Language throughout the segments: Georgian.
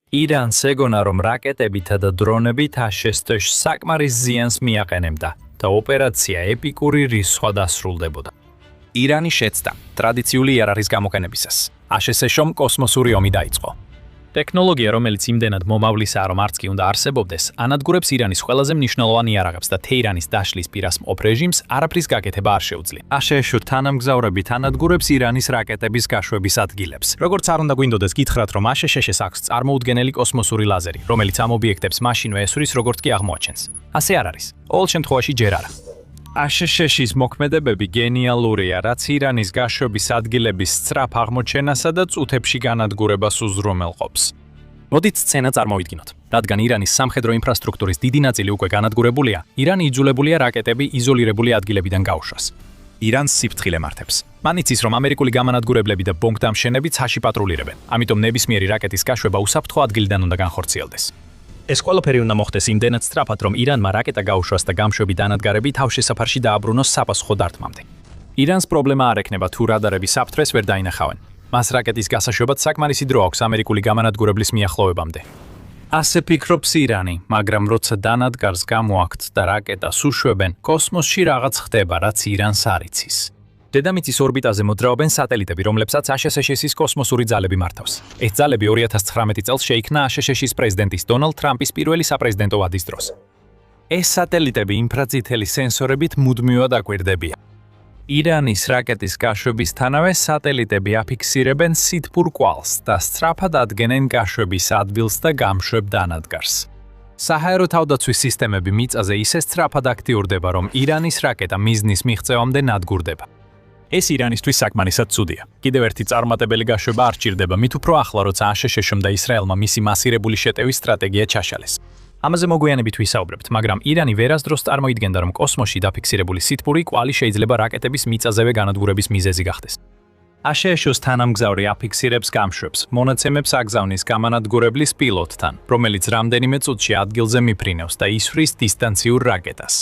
ირანს ეგონა, რომ რაკეტებითა და დრონებით აშშ-ს საკმარის ზიანს მიაყენებდა და ოპერაცია ეპიკური რისხვა დასრულდებოდა. ირანი შეცდა ტრადიციული იარაღის გამოყენებისას. აშშ-მ კოსმოსური ომი დაიწყო. ტექნოლოგია, რომელიც იმდენად მომავლისაა, რომ არც კი უნდა არსებობდეს, ანადგურებს ირანის ყველაზე მნიშვნელოვან იარაღებს და თეირანის დაშლის პირას მყოფ რეჟიმს არაფრის გაკეთება არ შეუძლია. აშშ თანამგზავრებით ანადგურებს ირანის რაკეტების გაშვების ადგილებს. როგორც არ უნდა გვინდოდეს გითხრათ, რომ აშშ-ს აქვს წარმოუდგენელი კოსმოსური ლაზერი, რომელიც ამ ობიექტებს მაშინვე ესვრის, როგორც კი აღმოაჩენს. ასე არ არის. ყოველ შემთხვევაში ჯერ არა. აშშ-ის მოქმედებები გენიალურია, რაც ირანის გაშვების ადგილების სწრაფ აღმოჩენასა და წუთებში განადგურებას უზრუნველყოფს. მოდით სცენა წარმოვიდგინოთ. რადგან ირანის სამხედრო ინფრასტრუქტურის დიდი ნაწილი უკვე განადგურებულია, ირანი იძულებულია რაკეტები იზოლირებული ადგილებიდან გაუშვას. ირანს სიფრთხილე მართებს. მან იცის, რომ ამერიკული გამანადგურებლები და ბომბდამშენები ცაში პატრულირებენ, ამიტომ ნებისმიერი რაკეტის გაშვება უსაფრთხო ადგილიდან უნდა განხორციელდეს. ეს ყველაფერი უნდა მოხდეს იმდენად სწრაფად, რომ ირანმა რაკეტა გაუშვას და გამშვები დანადგარები თავშესაფარში დააბრუნოს საპასუხო დარტყმამდე. ირანს პრობლემა არ ექნება თუ რადარები საფრთხეს ვერ დაინახავენ. მას რაკეტის გასაშვებად საკმარისი დრო აქვს ამერიკული გამანადგურებლის მიახლოებამდე. ასე ფიქრობს ირანი, მაგრამ როცა დანადგარს გამოაქვთ და რაკეტას უშვებენ, კოსმოსში რაღაც ხდება, რაც ირანს არ იცის. დედამიწის ორბიტაზე მოძრაობენ სატელიტები, რომლებსაც აშშ-ის კოსმოსური ძალები მართავს. ეს ძალები 2019 წელს შეიქმნა აშშ-ის პრეზიდენტის დონალდ ტრამპის პირველი საპრეზიდენტო ვადის დროს. ეს სატელიტები ინფრაწითელი სენსორებით მუდმივად აკვირდებიან. ირანის რაკეტის გაშვებისთანავე სატელიტები აფიქსირებენ სითბურ კვალს და სწრაფად ადგენენ გაშვების ადგილს და გამშვებ დანადგარს. საჰაერო თავდაცვის სისტემები მიწაზე ისე სწრაფად აქტიურდება, რომ ირანის რაკეტა მიზნის მიღწევამდე ნადგურდება. ეს ირანისთვის საკმარისად ცუდია. კიდევ ერთი წარმატებელი გაშვება არ ჭირდება, მით უფრო ახლა, როცა აშშ-მ და ისრაელმა მისი მასირებული შეტევის სტრატეგია ჩაშალეს. ამაზე მოგვიანებით ვისაუბრებთ, მაგრამ ირანი ვერასდროს წარმოიდგენდა, რომ კოსმოსში დაფიქსირებული სითბური კვალი შეიძლება რაკეტების მიწაზევე განადგურების მიზეზი გახდეს. აშშ-ს თანამგზავრი აფიქსირებს გამშვებს, მონაცემებს აგზავნის გამანადგურებლის პილოტთან, რომელიც რამდენიმე წუთში ადგილზე მიფრინავს და ისვრის დისტანციურ რაკეტას.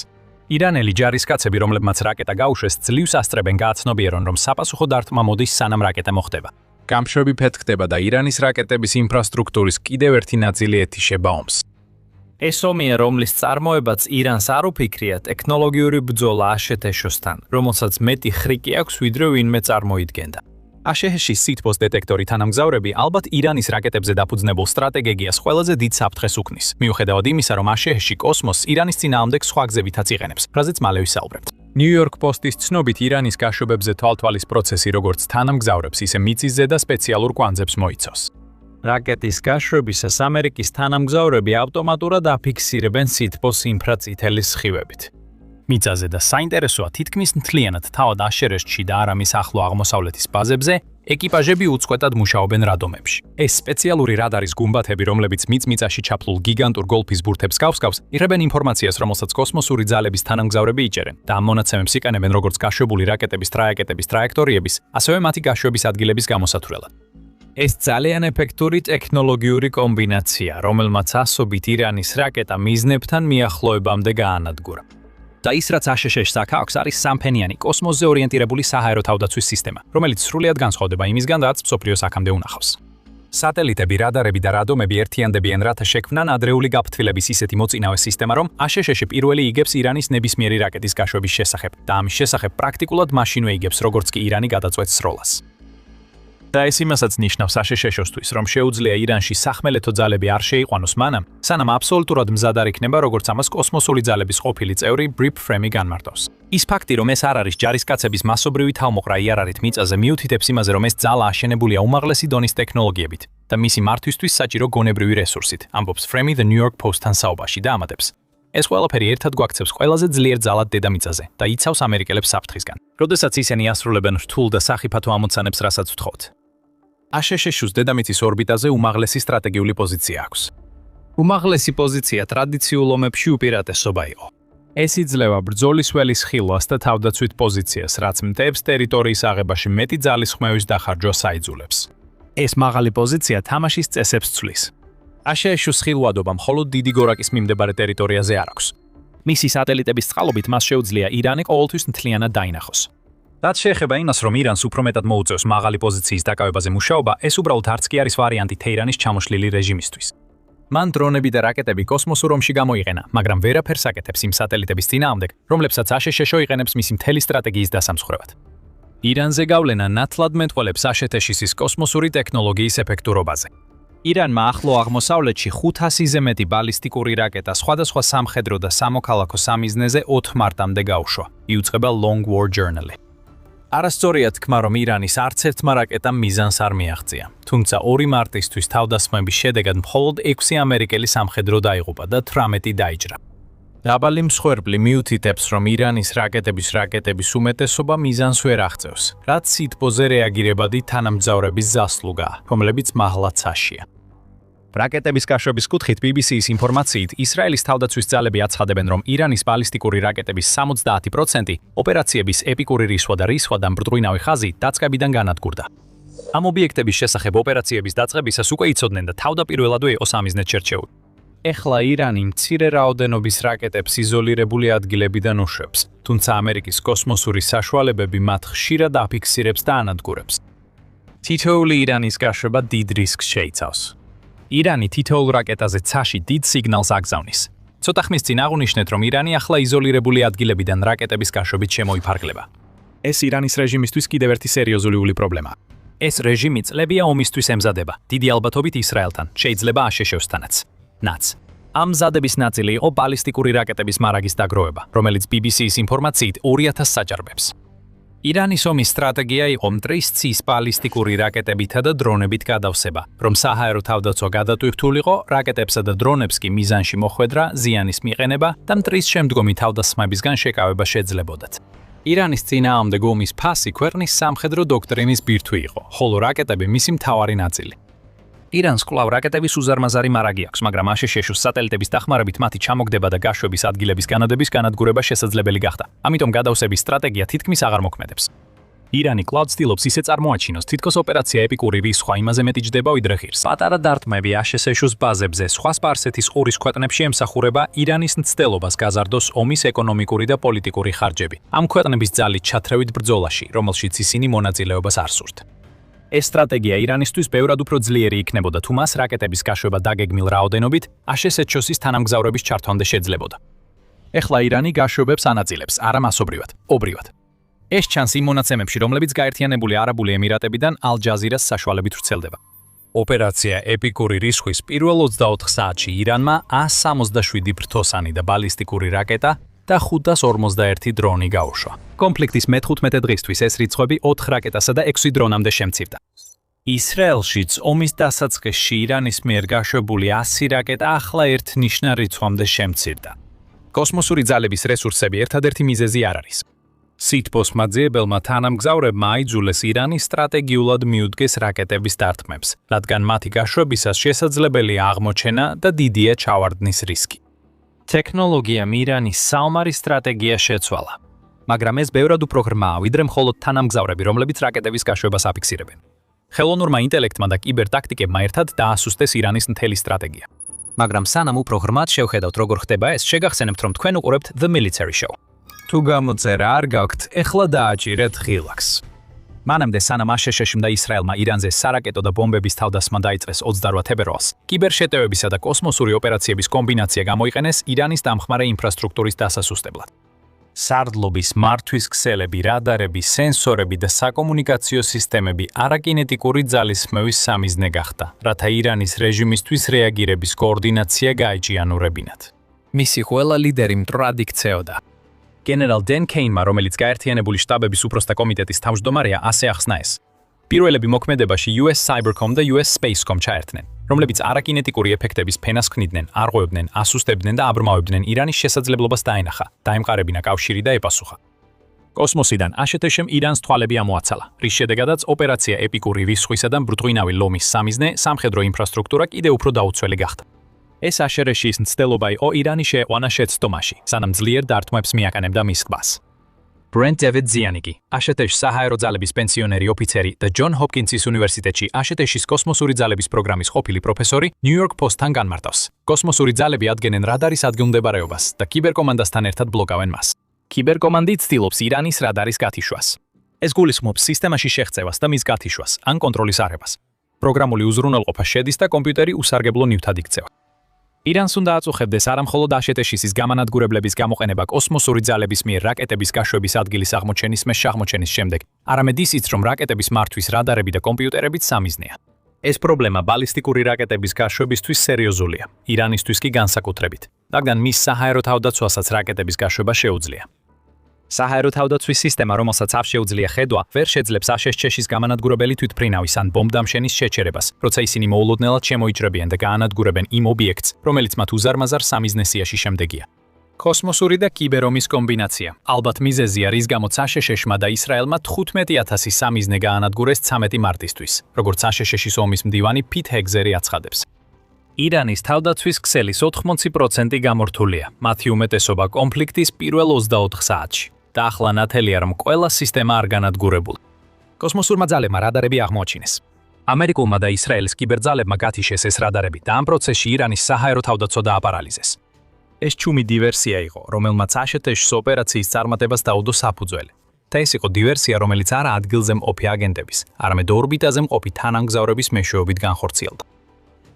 ირანელი ჯარისკაცები, რომლებმაც რაკეტა გაუშვეს, ძლივს ასწრებენ გააცნობიერონ, რომ საპასუხო დარტყმა მოდის სანამ რაკეტა მოხდება. გამშვები ფეთქდება და ირანის რაკეტების ინფრასტრუქტურის კიდევ ერთი ნაწილი ეთიშება ომს. ეს ომია, რომლის წარმოებაც ირანს არ უფიქრია ტექნოლოგიური ბრძოლა აშშ-სთან, რომელსაც მეტი ხრიკი აქვს, ვიდრე ვინმე წარმოიდგენდა. აშშ-ის სითბოს დეტექტორი თანამგზავრები ალბათ ირანის რაკეტებზე დაფუძნებულ სტრატეგიას ყველაზე დიდ საფრთხეს უქმნის, მიუხედავად იმისა, რომ აშშ კოსმოსს ირანის წინააღმდეგ სხვა გზებითაც იყენებს, რაზეც მალე ვისაუბრებთ. New York Post-ის ცნობით ირანის გაშვებებზე თვალთვალის პროცესი როგორც თანამგზავრებს, ისე მიწისზე და სპეციალურ კვანძებს მოიცავს. რაკეტის გაშვებისას ამერიკის თანამგზავრები ავტომატურად აფიქსირებენ სითბოს ინფრაწითელი სხივებით. მიწაზე და საინტერესოა თითქმის მთლიანად თავად აშშ-ში და არა მის ახლო აღმოსავლეთის ბაზებზე, ეკიპაჟები უწყვეტად მუშაობენ რადომებში. ეს სპეციალური რადარის გუმბათები, რომლებიც მიწ-მიწაში ჩაფლულ გიგანტურ გოლფის ბურთებს გავს, იღებენ ინფორმაციას, რომელსაც კოსმოსური ძალების თანამგზავრები იჭერენ და ამ მონაცემებს იყენებენ როგორც გაშვებული რაკეტების ტრაეკეტების ტრაექტორიების, ასევე მათი გაშვების ადგილების გამოსათვლელად. ეს ძალიან ეფექტური ტექნოლოგიური კომბინაცია, რომელმაც ასობით ირანის რაკეტა მიზნებთან მიახლოებამდე გაანადგურა. და ის, რაც აშშ-ს აქვს, არის სამფენიანი კოსმოსზე ორიენტირებული საჰაერო თავდაცვის სისტემა, რომელიც სრულიად განსხვავდება იმისგან, რაც მსოფლიოს აქამდე უნახავს. სატელიტები, რადარები და რადომები ერთიანდებიან, რათა შექმნან ადრეული გაფრთხილების ისეთი მოწინავე სისტემა, რომ აშშ პირველი იგებს ირანის ნებისმიერი რაკეტის გაშვების შესახებ და ამის შესახებ პრაქტიკულად მაშინვე იგებს, როგორც კი ირანი გადაწყვეტს სროლას. და ეს იმასაც ნიშნავს აშშ-ისთვის, რომ შეუძლია ირანში სახმელეთო ძალები არ შეიყვანოს მანამ, სანამ აბსოლუტურად მზად არ იქნება, როგორც ამას კოსმოსური ძალების ყოფილი წევრი ბრიპ ფრემი განმარტავს. ის ფაქტი, რომ ეს არ არის ჯარისკაცების მასობრივი თავმოყრა იარაღით მიწაზე, მიუთითებს იმაზე, რომ ეს ძალა აშენებულია უმაღლესი დონის ტექნოლოგიებით და მისი მართვისთვის საჭირო გონებრივი რესურსით, ამბობს ფრემი The New York Post-თან საუბარში და ამატებს. ეს ყველაფერი ერთად გვაქცევს ყველაზე ძლიერ ძალად დედამიწაზე და იცავს ამერიკელებს საფრთხისგან. როდესაც ისინი ასრულებენ რთულ და სახიფათო ამოცანებს, რასაც ვთხოვთ. აშშ-ს დედამიწის ორბიტაზე უმაღლესი სტრატეგიული პოზიცია აქვს. უმაღლესი პოზიცია ტრადიციულ ომებში უპირატესობა იყო. ეს იძლევა ბრძოლის ველის ხილვას და თავდაცვით პოზიციას, რაც მტევს ტერიტორიის აღებაში მეტი ძალის ხმევის დახარჯვას აიძულებს. ეს მაღალი პოზიცია თამაშის წესებს ცვლის. აშშ-ს ხილვადობა მხოლოდ დიდი გორაკის მიმდებარე ტერიტორიაზე არ აქვს. მისი სატელიტების წყალობით მას შეუძლია ირანი ყოველთვის მთლიანად დაინახოს. რაც შეეხება იმას, რომ ირანს უფრო მეტად მოუწევს მაღალი პოზიციის დაკავებაზე მუშაობა, ეს უბრალოდ არც კი არის ვარიანტი თეირანის ჩამოშლილი რეჟიმისთვის. მან დრონები და რაკეტები კოსმოსურ ომში გამოიყენა, მაგრამ ვერაფერს აკეთებს იმ სატელიტების წინააღმდეგ, რომლებსაც აშშ იყენებს მისი მთელი სტრატეგიის დასამსხვრევად. ირანზე გავლენა ნათლად მეტყველებს აშშ-ის კოსმოსური ტექნოლოგიის ეფექტურობაზე. ირანმა ახლო აღმოსავლეთში 500-ზე მეტი ბალისტიკური რაკეტა სხვადასხვა სამხედრო და სამოქალაქო სამიზნეზე 4 მარტამდე გაუშვა, იუწყება Long War Journal-ი. არასწორია თქმა, რომ ირანის არც ერთმა რაკეტამ მიზანს არ მიაღწია, თუმცა 2 მარტისთვის თავდასხმების შედეგად მხოლოდ 6 ამერიკელი სამხედრო დაიღუპა და 18 დაიჭრა. დაბალი მსხვერპლი მიუთითებს, რომ ირანის რაკეტების უმეტესობა მიზანს ვერ აღწევს, რაც სითბოზე რეაგირებადი თანამგზავრების ზასლუგაა, რომლებიც მაღლა ცაშია. რაკეტების გაშვების კუთხით BBC-ის ინფორმაციით, ისრაელის თავდაცვის ძალები აცხადებენ, რომ ირანის ბალისტიკური რაკეტების 70% ოპერაციების ეპიკური რისხვა და მბრტყვინავი ხაზი დაწყებიდან განადგურდა. ამ ობიექტების შესახებ ოპერაციების დაწყებისას უკვე იცოდნენ და თავდაპირველადვე იყო სამიზნედ შერჩეული. ეხლა ირანი მცირე რაოდენობის რაკეტებს იზოლირებული ადგილებიდან უშვებს, თუმცა ამერიკის კოსმოსური საშუალებები მათ ხშირად აფიქსირებს და ანადგურებს. თითოეული ირანის გაშვება დიდ რისკს შეიცავს. ირანი თითოეულ რაკეტაზე ცაში დიდ სიგნალს აგზავნის. ცოტა ხნის წინ აღნიშნეთ, რომ ირანი ახლა იზოლირებული ადგილებიდან რაკეტების გაშვებით შემოიფარგლება. ეს ირანის რეჟიმისთვის კიდევ ერთი სერიოზული პრობლემაა. ეს რეჟიმი წლებია ომისთვის ემზადება, დიდი ალბათობით ისრაელთან, შეიძლება აშშ-თანაც. ამ მზადების ნაწილი იყო ბალისტიკური რაკეტების მარაგის დაგროვება, რომელიც BBC-ის ინფორმაციით 2000 საჭარბებს. ირანის ომის სტრატეგია იყო მტრის ცის ბალისტიკური რაკეტებითა და დრონებით გადავსება, რომ საჰაერო თავდაცვა გადატვირთულიყო, რაკეტებსა და დრონებს კი მიზანში მოხვედრა, ზიანის მიყენება და მტრის შემდგომი თავდასხმებისგან შეკავება შეძლებოდათ. ირანის წინააღმდეგ ომის ფასი ქვეყნის სამხედრო დოქტრინის ბირთვი იყო, ხოლო რაკეტები მისი მთავარი ნაწილი. ირანს კვლავ რაკეტების უზარმაზარი მარაგი აქვს, მაგრამ აშშ-ის სატელიტების დახმარებით მათი ჩამოგდება და გაშვების ადგილების განადების განადგურება შესაძლებელი გახდა. ამიტომ გადავსების სტრატეგია თითქმის აღარ მოქმედებს. ირანი კვლავ ცდილობს ისე წარმოაჩინოს, თითქოს ოპერაცია ეპიკური რისხვა იმაზე მეტი ჯდება ვიდრე ღირს. პატარა დარტყმები აშშ-ის ბაზებზე სხვა სპარსეთის ყურის ქვეყნებში ემსახურება ირანის მცდელობას გაზარდოს ომის ეკონომიკური და პოლიტიკური ხარჯები. ამ ქვეყნების ძალით ჩათრევით ბრძოლაში, რომელშიც ისინი მონაწილეობას არ სურთ. ეს სტრატეგია ირანისთვის ბევრად უფრო ძლიერი იქნებოდა, თუ მას რაკეტების გაშვება დაგეგმილ რაოდენობით აშშ-ის თანამგზავრების ჩართვამდე შეძლებოდა. ეხლა ირანი გაშვებებს ანაწილებს, არა მასობრივად, ობრივად. ეს ჩანს იმ მონაცემებში, რომლებიც გაერთიანებული არაბული ემირატებიდან ალ-ჯაზირას საშუალებით ვრცელდება. ოპერაცია ეპიკური რისხვის პირველ 24 საათში ირანმა 167 ფრთოსანი და ბალისტიკური რაკეტა და 541 დრონი გაუშვა. კონფლიქტის მე-15 დღისთვის ეს რიცხვები 4 რაკეტასა და 6 დრონამდე შემცირდა. ისრაელშიც ომის დასაწყისში ირანის მიერ გაშვებული 100 რაკეტა ახლა ერთ ნიშნარ რიცხვამდე შემცირდა. კოსმოსური ძალების რესურსები ერთადერთი მიზეზი არ არის. სითბოსმა ძიებელმა თანამგზავრებმა აიძულეს ირანი სტრატეგიულად მიუდგეს რაკეტების დარტყმებს, რადგან მათი გაშვებისას შესაძლებელია აღმოჩენა და დიდია ჩავარდნის რისკი. ტექნოლოგიამ ირანის საომარი სტრატეგია შეცვალა, მაგრამ ეს ბევრად უფრო ღრმაა, ვიდრე მხოლოდ თანამგზავრები, რომლებიც რაკეტების გაშვებას აფიქსირებენ. ხელოვნურმა ინტელექტმა და კიბერთაქტიკებმა ერთად დაასუსტეს ირანის მთელი სტრატეგია. მაგრამ სანამ უფრო ღრმად შევხედავთ, როგორ ხდება ეს, შეგახსენებთ, რომ თქვენ უყურებთ The Military Show. თუ გამოწერა არ გაქვთ, ეხლა დააჭირეთ ხილაკს. მანამდე სანამ აშშ-მ და ისრაელმა ირანზე სარაკეტო და ბომბების თავდასხმა დაიწყეს 28 თებერვალს, კიბერშეტევებისა და კოსმოსური ოპერაციების კომბინაცია გამოიყენეს ირანის დამხმარე ინფრასტრუქტურის დასასუსტებლად. სარდლობის მართვის ქსელები, რადარები, სენსორები და საკომუნიკაციო სისტემები არაკინეტიკური ძალისხმევის სამიზნე გახდა, რათა ირანის რეჟიმისთვის რეაგირების კოორდინაცია გაეჭიანურებინათ. მისი ყველა ლიდერი მტრად იქცეოდა. გენერალ დენ კეინმა, რომელიც გაერთიანებული შტაბების უпроსტა კომიტეტის თავმჯდომარეა, ასე ახსნა ეს. პირველები მოქმედებაში US Cybercom და US Spacecom ჩაერთნენ, რომლებიც არაკინეტიკური ეფექტების ფენას ქმნიდნენ, არღვევდნენ, ასუსტებდნენ და აბრმავებდნენ ირანის შესაძლებლობას დაენახა, დაემყარებინა კავშირი და ეპასუხა. კოსმოსიდან აშშ-მ ირანს თვალები ამოაცალა, რის შედეგადაც ოპერაცია ეპიკური რისხვისა და მბრტყვინავი ლომის სამიზნე სამხედრო ინფრასტრუქტურა კიდევ უფრო დაუცველი გახდა. ეს აშშ-ის მცდელობა იყო ირანი შეეყვანა შეცდომაში, სანამ ძლიერ დარტყმებს მიაკანებდა მის ყბას. ბრენდ დევიდ ზიანიკი, აშშ-ის საჰაერო ძალების პენსიონერი ოფიცერი და ჯონ ჰოპკინსის უნივერსიტეტში აშშ-ის კოსმოსური ძალების პროგრამის ყოფილი პროფესორი ნიუ-იორკ პოსტთან განმარტავს. კოსმოსური ძალები ადგენენ რადარის ადგილმდებარეობას და კიბერკომანდასთან ერთად ბლოკავენ მას. კიბერკომანდი ცდილობს ირანის რადარის გათიშვას. ეს გულისხმობს სისტემაში შეღწევას და მის გათიშვას ან კონტროლის აღებას. პროგრამული უზრუნველყოფა შედის და კომპიუტერი უსარგებლო ნივთად იქცევა. ირანს უნდა აწუხებდეს არა მხოლოდ აშეტეშის გამანადგურებლების გამოყენება კოსმოსური ძალების მიერ რაკეტების გაშვების ადგილის აღმოჩენის მეშაღმოჩენის შემდეგ, არამედ ისიც, რომ რაკეტების მართვის რადარები და კომპიუტერებიც სამიზნეა. ეს პრობლემა ბალისტიკური რაკეტების გაშვებისთვის სერიოზულია, ირანისთვის კი განსაკუთრებით, რადგან მის საჰაერო თავდაცვასაც რაკეტების გაშვება შეუძლია. საჰაერო თავდაცვის სისტემა, რომელსაც არ შეუძლია ხედვა, ვერ შეძლებს აშშ-ის გამანადგურებელი თვითმფრინავის ან ბომბდამშენის შეჩერებას, როცა ისინი მოულოდნელად შემოიჭრებიან და გაანადგურებენ იმ ობიექტს, რომელიც მათ უზარმაზარ სამიზნესიაში შემდეგია. კოსმოსური და კიბერომის კომბინაცია. ალბათ მიზეზია, რის გამოც აშშ-მა და ისრაელმა 15,000 სამიზნე გაანადგურეს 13 მარტისთვის, როგორც აშშ-ის ომის მდივანი პიტ ჰეგზერი აცხადებს. ირანის თავდაცვის ქსელის 80% გამორთულია, მათი უმეტესობა კონფლიქტის პირველ 24 საათში. და ახლა ნათელია, რომ ყველა სისტემა არ განადგურებულა. კოსმოსურმა ძალებმა რადარები აღმოაჩინეს. ამერიკულმა და ისრაელის კიბერძალებმა გათიშეს ეს რადარები და ამ პროცესში ირანის საჰაერო თავდაცვა დააპარალიზეს. ეს ჩუმი დივერსია იყო, რომელმაც აშშ-ს ოპერაციის წარმატებას დაუდო საფუძველი. და ეს იყო დივერსია, რომელიც არა ადგილზე მყოფი აგენტების, არამედ ორბიტაზე მყოფი თანამგზავრების მეშვეობით განხორციელდა.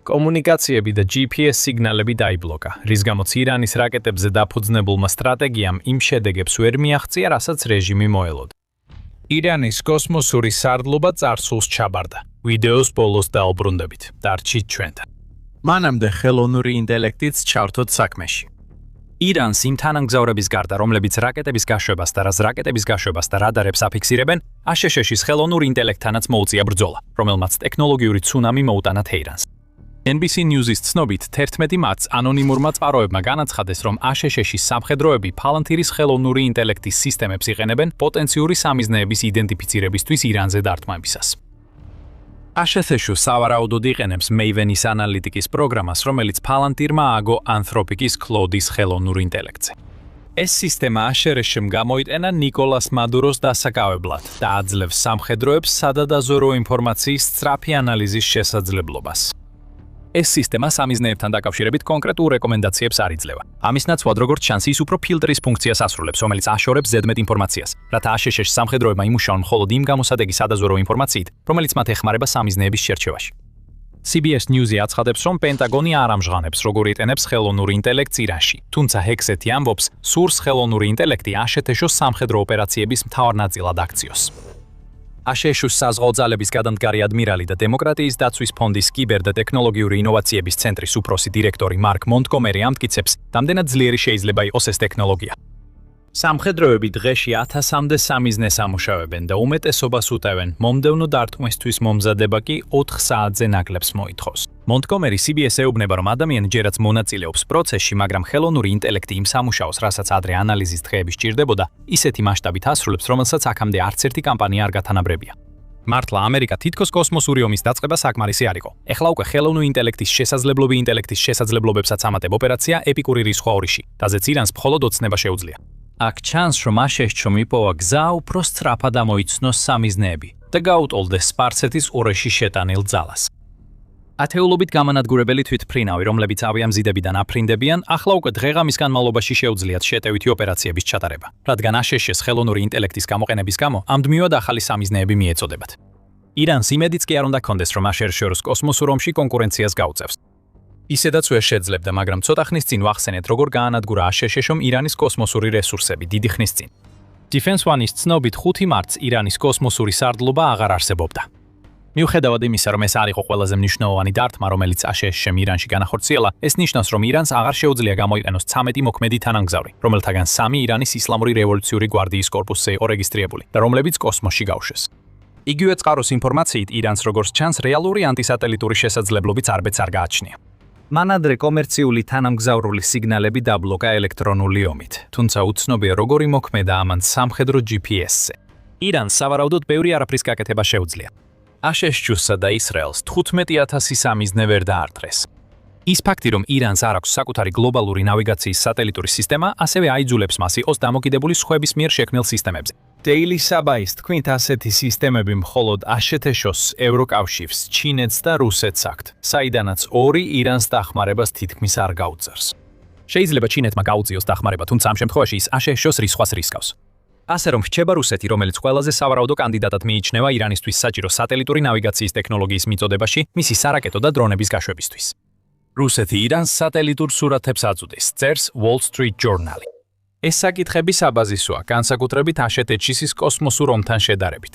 კომუნიკაციები და GPS სიგნალები დაიბლოკა, რის გამოც ირანის რაკეტებზე დაფუძნებულმა სტრატეგიამ იმ შედეგებს ვერ მიაღწია, რასაც რეჟიმი მოელოდა. ირანის კოსმოსური სარდლობა წარსულს ჩაბარდა. ვიდეოს ბოლოს დაუბრუნდებით. დარჩით ჩვენთან. მანამდე ხელოვნური ინტელექტიც ჩავთოთ საქმეში. ირანს იმ თანამგზავრების გარდა, რომლებიც რაკეტების გაშვებას და რაკეტების გაშვებას და რადარებს აფიქსირებენ, აშშ-ის ხელოვნურ ინტელექტთანაც მოუწია ბრძოლა, რომელმაც ტექნოლოგიური ცუნამი მოუტანა თეირანს. NBC News-ის ცნობით 11 მარტს ანონიმურმა წყაროებმა განაცხადეს, რომ აშშ-ის სამხედროები ფალანთირის ხელოვნური ინტელექტის სისტემებს იყენებენ პოტენციური სამიზნეების იდენტიფიცირებისთვის ირანზე დარტყმებისას. აშშ სავარაუდოდ იყენებს Maven-ის ანალიტიკის პროგრამას, რომელიც ფალანთირმა ააგო Anthropic-ის Claude-ის ხელოვნურ ინტელექტზე. ეს სისტემა აშშ-მ გამოიტანა ნიკოლას მადუროს დასაკავებლად და აძლევს სამხედროებს სადადაზორო ინფორმაციის სწრაფი ანალიზის შესაძლებლობას. ეს სისტემა სამიზნეებთან დაკავშირებით კონკრეტულ რეკომენდაციებს არ იძლევა. ამის ნაცვლად, როგორც ჩანს, ის უფრო ფილტრის ფუნქციას ასრულებს, რომელიც აშორებს ზედმეტ ინფორმაციას, რათა აშშ-ს სამხედროებმა იმუშაონ მხოლოდ იმ გამოსადეგი სადაზორო ინფორმაციით, რომელიც მათ ეხმარება სამიზნეების შერჩევაში. CBS News-ი აცხადებს, რომ პენტაგონი არ ამჟღავნებს, როგორ იტენებს ხელოვნურ ინტელექტს ირანში, თუმცა ჰექსეთი ამბობს, სურს ხელოვნური ინტელექტი აშშ-ს სამხედრო ოპერაციების მთავარ ნაწილად აქციოს. აშშ-ის საზღვაო ძალების გადამდგარი ადმირალი და დემოკრატიის დაცვის ფონდის კიბერ და ტექნოლოგიური ინოვაციების ცენტრის უფროსი დირექტორი მარკ მონტგომერი ამტკიცებს, რამდენად ძლიერი შეიძლება იყოს ეს ტექნოლოგია. სამხედროები დღეში 1000-მდე სამიზნეს ამუშავებენ და უმეტესობას უტევენ, მომდევნო დარტყმისთვის მომზადება კი 4 საათზე ნაკლებს მოითხოვს. მონტგომერი CBS-ს ეუბნება, რომ ადამიანი ჯერაც მონაწილეობს პროცესში, მაგრამ ხელოვნური ინტელექტი იმ სამუშაოს, რასაც ადრე ანალიზის დღეები სჭირდებოდა, ისეთი მასშტაბით ასრულებს, რომელსაც აქამდე არც ერთი კამპანია არ გათანაბრებია. მართლა ამერიკა თითქოს კოსმოსური ომის დაწყება საკმარისი არ იყო. ეხლა უკვე ხელოვნური ინტელექტის შესაძლებლობებსაც ამატებ ოპერაცია ეპიკური რისხვა ორიში, დაზეც ირანს მხოლოდ ოცნება შეუძლია. აქ ჩანს, რომ აშშ-მ იპოვა გზა უფრო სწრაფად ამოიცნოს სამიზნეები და გაუტოლდეს სპარსეთის ყურეში შეტანილ ძალას. ათეულობით გამანადგურებელი თვითმფრინავი, რომლებიც ავიამზიდებიდან აფრინდებიან, ახლა უკვე დღეღამის განმავლობაში შეუძლიათ შეტევითი ოპერაციების ჩატარება, რადგან აშშ-ს ხელოვნური ინტელექტის გამოყენების გამო ამდმივად ახალი სამიზნეები მიეწოდებათ. ირანს იმედიც კი არ უნდა ჰქონდეს, რომ აშშ-ს კოსმოსურ ომში კონკურენციას გაუწევს. ისედაც ვერ შეძლებდა, მაგრამ ცოტა ხნის წინ ვახსენეთ, როგორ გაანადგურა აშშ-მ ირანის კოსმოსური რესურსები დიდი ხნის წინ. Defense One-ის ცნობით 5 მარტს ირანის კოსმოსური სარდლობა აღარ არსებობდა. მიუხედავად იმისა, რომ ეს არ იყო ყველაზე მნიშვნელოვანი დარტყმა, რომელიც აშშ-მ ირანში განახორციელა, ეს ნიშნავს, რომ ირანს აღარ შეუძლია გამოიყენოს 13 მოქმედი თანამგზავრი, რომელთაგან 3 ირანის ისლამური რევოლუციური გვარდიის კორპუსზე იყო რეგისტრირებული და რომლებიც კოსმოსში გავშვეს. იგივე წყაროს ინფორმაციით, ირანს როგორც ჩანს, რეალური ანტისატელიტური შესაძლებლობიც არბეც არ გააჩნია. მანადრე კომერციული თანამგზავრული სიგნალები დაბლოკა ელექტრონული ომით, თუმცა უცნობია როგორი მოქმედა ამან სამხედრო GPS-ზე. ირანს სავარაუდოდ ბევრი არაფრის გაკეთება შეუძლია. აშშ-სა და ისრაელს 15,000 სამიზნე ვერ დაარტყეს. ის ფაქტი, რომ ირანს არ აქვს საკუთარი გლობალური ნავიგაციის სატელიტური სისტემა, ასევე აიძულებს მას იყოს დამოკიდებული სხვების მიერ შექმნილ სისტემებზე. Daily Sabah-ის თქმით, ასეთი სისტემები მხოლოდ აშშ-ს, ევროკავშირს, ჩინეთს და რუსეთს აქვთ, საიდანაც ორი ირანს დახმარებას თითქმის არ გაუწევს. შეიძლება ჩინეთმა გაუწიოს დახმარება, თუმცა ამ შემთხვევაში ის აშშ-ს რისხვას რისკავს. ასე რომ რჩება რუსეთი, რომელიც ყველაზე სავარაუდო კანდიდატად მიიჩნევა ირანისთვის საჭირო სატელიტური ნავიგაციის ტექნოლოგიის მიწოდებაში, მისი სარაკეტო და დრონების გაშვებისთვის. რუსეთი ირანს სატელიტურ სურათებს აწუდის, წერს Wall Street Journal. ეს საკითხები საბაზისოა, განსაკუთრებით აშეტეჩისის კოსმოსურ ომთან შედარებით.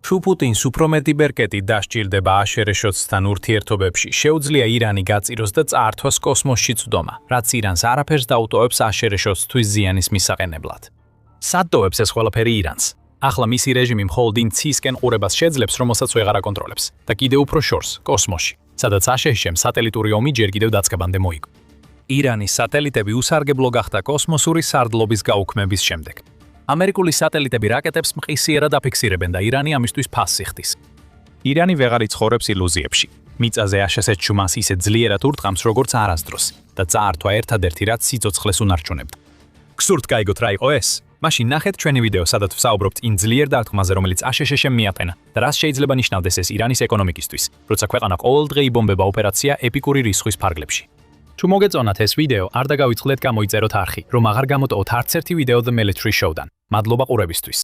თუ პუტინს უფრო მეტი ბერკეტი დასჭირდება აშერეშოცთან ურთიერთობებში, შეუძლია ირანი გაწიროს და წაართვას კოსმოსში წვდომა, რაც ირანს არაფერს დაუტოვებს აშერეშოცთვის ზიანის მისაყენებლად. სად ეს ყველაფერი ირანს? ახლა მისი რეჟიმი მხოლოდ იმ ცისკენ ყურებას შეძლებს, რომელსაც ვეღარ აკონტროლებს და კიდევ უფრო შორს, კოსმოსში, სადაც აშეშემ სატელიტური ომი ჯერ კიდევ დაწყებამდე მოიგო. ირანის სატელიტები უსარგებლო გახდა კოსმოსური სარდლობის გაუქმების შემდეგ. ამერიკული სატელიტები რაკეტებს მყისიერად აფიქსირებენ და ირანი ამისთვის ფასს იხდის. ირანი ვეღარ იცხოვრებს ილუზიებში. მიწაზე აშესეთ შუმას ისე ძლიერად ურტყამს, როგორც არასდროს და წაართვა ერთადერთი რაც სიცოცხლეს უნარჩუნებდა. გსურთ გაიგოთ რა იყო ეს? მაშინ ნახეთ ჩვენი ვიდეო, სადაც ვსაუბრობთ იმ ძლიერ დარტყმაზე, რომელიც აშშშ-მ მიაყენა და რას შეიძლება ნიშნავდეს ეს ირანის ეკონომიკისთვის, როცა ქვეყანა ყოველდღე იბომბება ოპერაცია ეპიკური რისხვის ფარგლებში. თუ მოგეწონათ ეს ვიდეო, არ დაგავიწყდეთ გამოიწეროთ არხი, რომ აღარ გამოტოვოთ არც ერთი ვიდეო The Military Showdan. მადლობა ყურებისთვის.